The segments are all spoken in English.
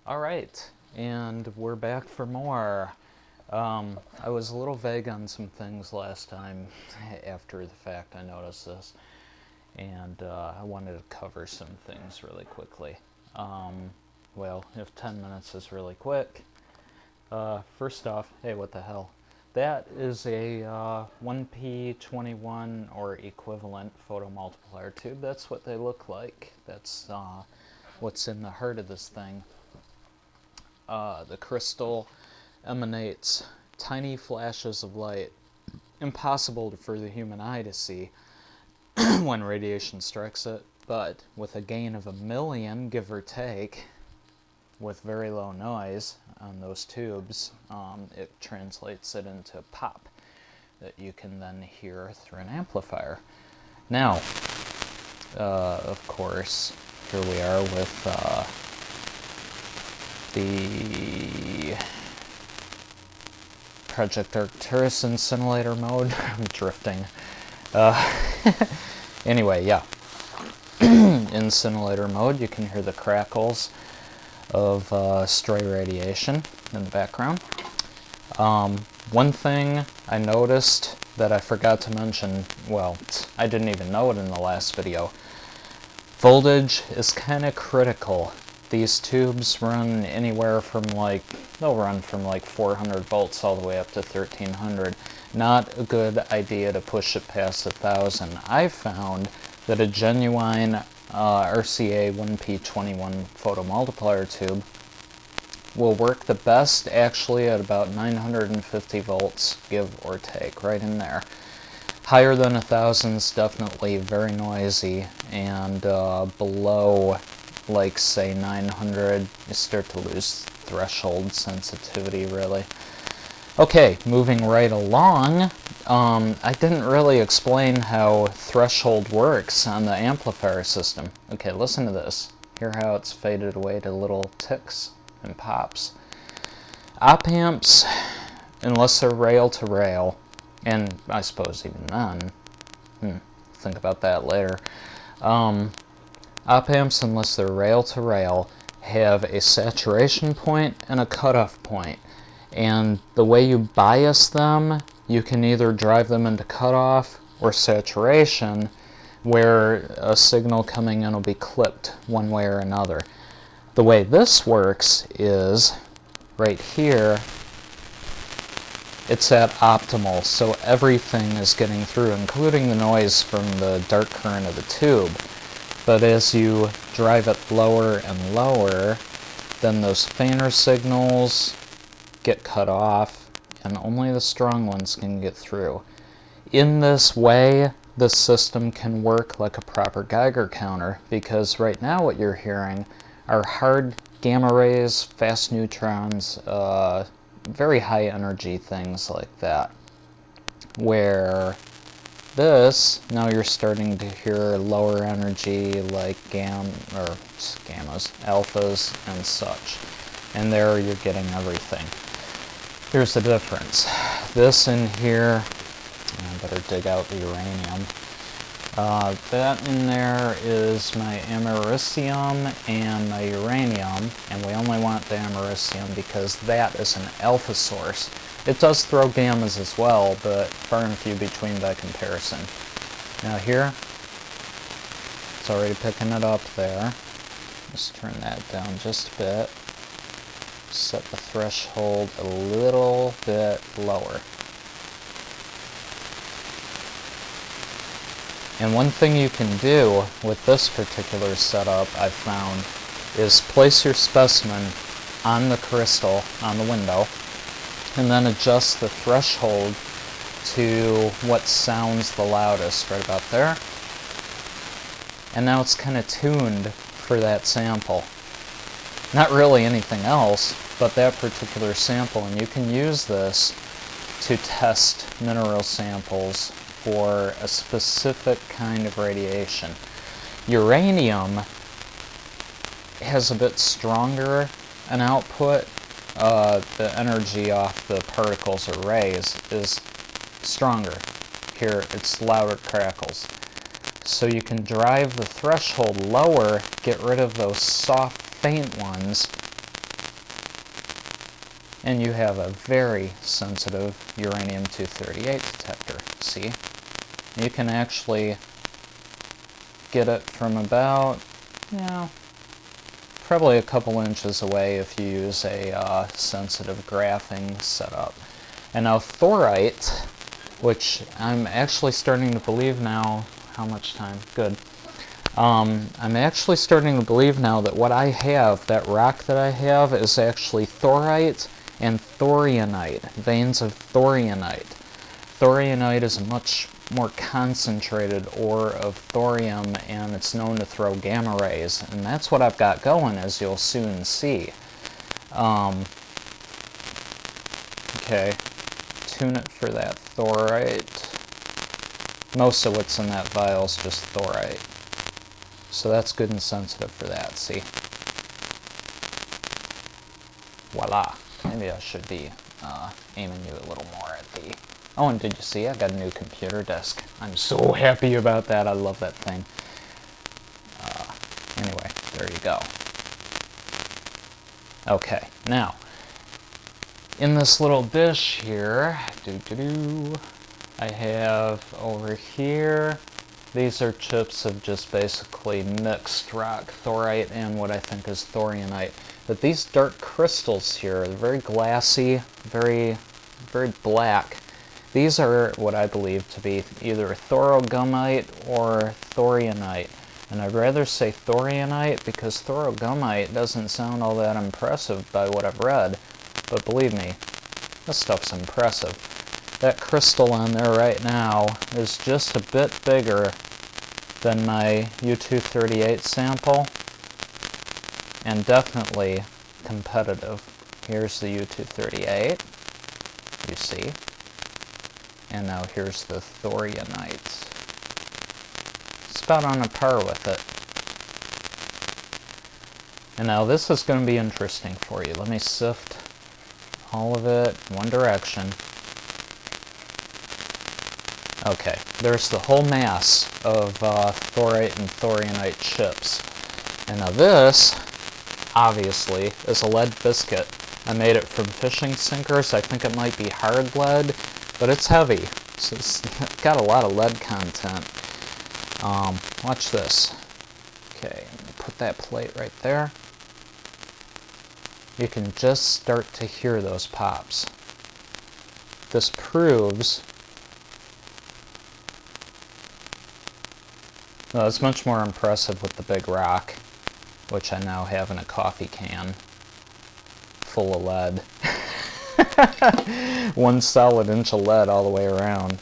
All right, and we're back for more. I was a little vague on some things last time. After the fact, I noticed this, and I wanted to cover some things really quickly. Well, if 10 minutes is really quick, first off, hey, what the hell? That is a 1P21 or equivalent photomultiplier tube. That's what they look like. That's what's in the heart of this thing. The crystal emanates tiny flashes of light, impossible for the human eye to see when radiation strikes it, but with a gain of 1,000,000, give or take, with very low noise on those tubes, it translates it into pop that you can then hear through an amplifier. Now, of course, here we are with the Project Arcturus incinerator mode. I'm drifting. Anyway, yeah. Incinerator mode, you can hear the crackles of stray radiation in the background. One thing I noticed that I forgot to mention, well, I didn't even know it in the last video. Voltage is kind of critical. These tubes run anywhere from they'll run from 400 volts all the way up to 1300. Not a good idea to push it past 1000. I found that a genuine RCA 1P21 photomultiplier tube will work the best actually at about 950 volts, give or take, right in there. Higher than 1000 is definitely very noisy, and below, say 900, you start to lose threshold sensitivity, really. Okay, moving right along, I didn't really explain how threshold works on the amplifier system. Okay, listen to this. Hear how it's faded away to little ticks and pops. Op amps, unless they're rail to rail, and I suppose even then, think about that later. Op amps, unless they're rail to rail, have a saturation point and a cutoff point. And the way you bias them, you can either drive them into cutoff or saturation, where a signal coming in will be clipped one way or another. The way this works is, right here, it's at optimal, so everything is getting through, including the noise from the dark current of the tube. But as you drive it lower and lower, then those fainter signals get cut off, and only the strong ones can get through. In this way, the system can work like a proper Geiger counter, because right now what you're hearing are hard gamma rays, fast neutrons, very high energy things like that. Where this, now you're starting to hear lower energy like gammas, alphas, and such. And there you're getting everything. Here's the difference. This in here, I better dig out the uranium. That in there is my americium and my uranium, and we only want the americium because that is an alpha source. It does throw gammas as well, but far and few between by comparison. Now here, it's already picking it up there. Let's turn that down just a bit. Set the threshold a little bit lower. And one thing you can do with this particular setup, I found, is place your specimen on the crystal, on the window, and then adjust the threshold to what sounds the loudest, right about there. And now it's kind of tuned for that sample. Not really anything else, but that particular sample, and you can use this to test mineral samples for a specific kind of radiation. Uranium has a bit stronger an output. The energy off the particles or rays is stronger. Here it's louder crackles. So you can drive the threshold lower, get rid of those soft, faint ones, and you have a very sensitive uranium-238 detector. See? You can actually get it from about, probably a couple inches away if you use a sensitive graphing setup. And now thorite, which I'm actually starting to believe now, how much time? Good. I'm actually starting to believe now that what I have, that rock that I have, is actually thorite and thorionite, veins of thorionite. Thorionite is a much more concentrated ore of thorium, and it's known to throw gamma rays, and that's what I've got going, as you'll soon see. Okay, tune it for that thorite. Most of what's in that vial is just thorite. So that's good and sensitive for that, see? Voila. Maybe I should be aiming you a little more at the... Oh, and did you see I got a new computer desk? I'm so happy about that. I love that thing. Anyway, there you go. Okay, now, in this little dish here, I have over here, these are chips of just basically mixed rock thorite and what I think is thorionite. But these dark crystals here are very glassy, very black. These are what I believe to be either thorogumite or thorionite. And I'd rather say thorionite because thorogumite doesn't sound all that impressive by what I've read. But believe me, this stuff's impressive. That crystal on there right now is just a bit bigger than my U-238 sample, and definitely competitive. Here's the U-238, you see, and now here's the thorionite. It's about on a par with it. And now this is going to be interesting for you. Let me sift all of it in one direction. Okay, there's the whole mass of thorite and thorionite chips. And now this, obviously, is a lead biscuit. I made it from fishing sinkers. I think it might be hard lead, but it's heavy. So it's got a lot of lead content. Watch this. Okay, put that plate right there. You can just start to hear those pops. This proves... Well, it's much more impressive with the big rock, which I now have in a coffee can full of lead. 1 solid inch of lead all the way around.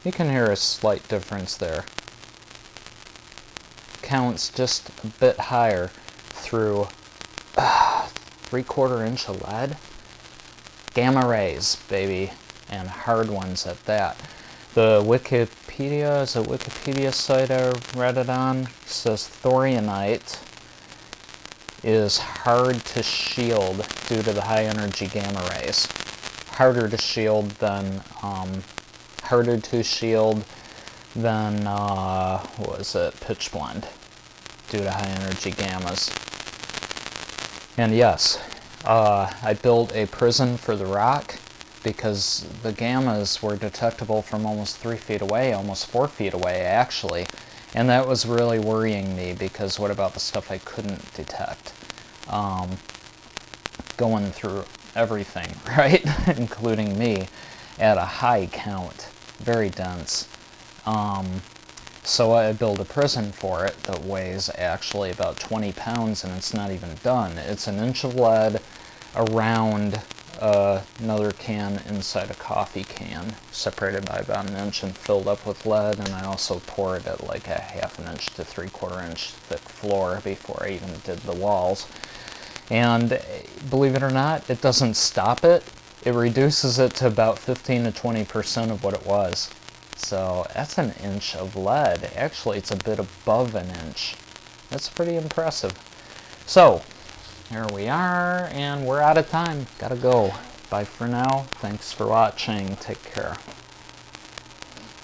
You can hear a slight difference there. Counts just a bit higher through 3/4 inch of lead. Gamma rays, baby. And hard ones at that. The Wikipedia is a Wikipedia site I read it on. It says thorionite is hard to shield due to the high energy gamma rays. Harder to shield than what was it? Pitch blende due to high energy gammas. And yes, I built a prison for the rock, because the gammas were detectable from almost 3 feet away, almost 4 feet away actually, and that was really worrying me, because what about the stuff I couldn't detect? Going through everything, right? Including me, at a high count, very dense. So I built a prison for it that weighs actually about 20 pounds, and it's not even done. It's an inch of lead around another can inside a coffee can, separated by about an inch and filled up with lead, and I also poured at like a 1/2 inch to 3/4 inch thick floor before I even did the walls. And believe it or not, it doesn't stop it. It reduces it to about 15 to 20% of what it was. So that's an inch of lead. Actually, it's a bit above an inch. That's pretty impressive. So, here we are, and we're out of time. Gotta go. Bye for now. Thanks for watching. Take care.